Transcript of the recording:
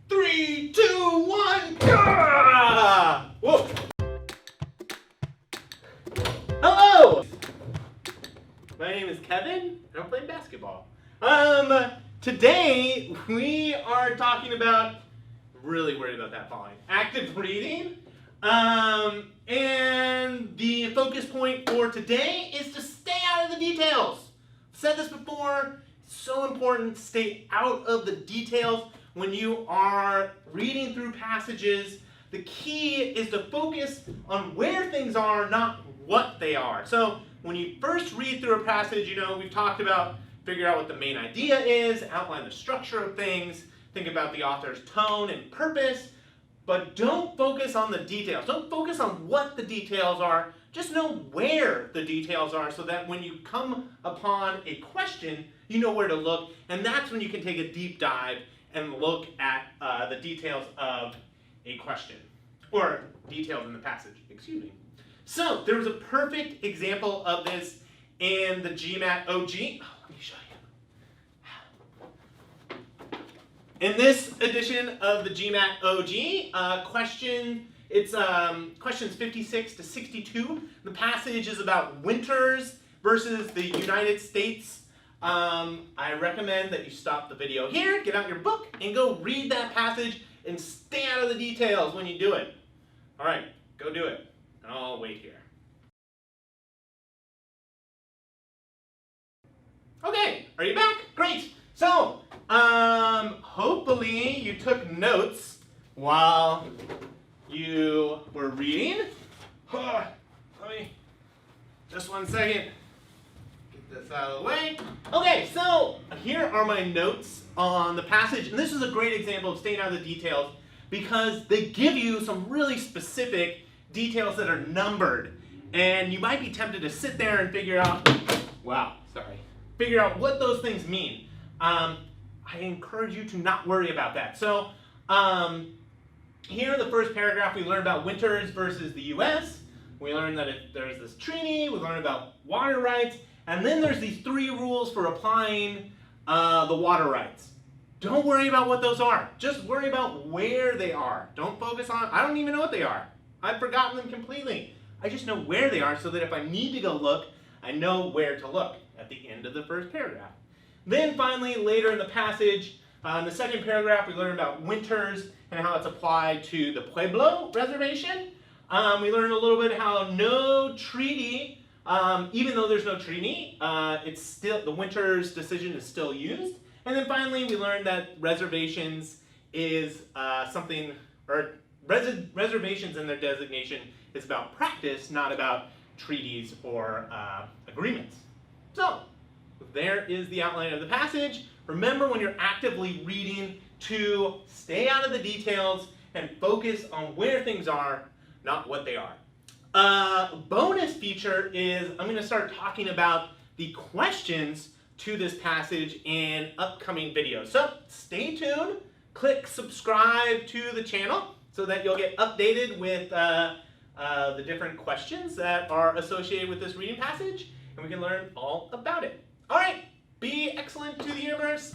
3, 2, 1, ah! Whoa! Hello! My name is Kevin, and I'm playing basketball. Today we are talking about, really worried about that falling, active reading. And the focus point for today is to stay out of the details. I've said this before, it's so important to stay out of the details when you are reading through passages. The key is to focus on where things are, not what they are. So when you first read through a passage, we've talked about figure out what the main idea is, outline the structure of things, think about the author's tone and purpose, but don't focus on the details. Don't focus on what the details are. Just know where the details are so that when you come upon a question, you know where to look, and that's when you can take a deep dive and look at the details of a question, or details in the passage, excuse me. So there was a perfect example of this in the GMAT OG. Let me show you. In this edition of the GMAT OG, questions 56 to 62. The passage is about winters versus the United States. I recommend that you stop the video here, get out your book, and go read that passage and stay out of the details when you do it. All right, go do it. I'll wait here. Okay, are you back? Great. So, hopefully you took notes while you were reading. Let me, just one second, get this out of the way. Okay, so here are my notes on the passage, and this is a great example of staying out of the details because they give you some really specific details that are numbered, and you might be tempted to sit there and figure out, figure out what those things mean. I encourage you to not worry about that. So here in the first paragraph, we learn about winters versus the US. We learn that there's this treaty, we learn about water rights, and then there's these 3 rules for applying the water rights. Don't worry about what those are. Just worry about where they are. Don't focus on, I don't even know what they are. I've forgotten them completely. I just know where they are so that if I need to go look, I know where to look at the end of the first paragraph. Then finally, later in the passage, in the second paragraph, we learn about winters and how it's applied to the Pueblo reservation. We learn a little bit how no treaty, even though there's no treaty, it's still, the winters decision is still used. And then finally, we learned that reservations is reservations in their designation is about practice, not about treaties or agreements. So, there is the outline of the passage. Remember when you're actively reading to stay out of the details and focus on where things are, not what they are. Bonus feature is I'm going to start talking about the questions to this passage in upcoming videos. So stay tuned, click subscribe to the channel so that you'll get updated with the different questions that are associated with this reading passage, and we can learn all about it. All right, be excellent to the universe.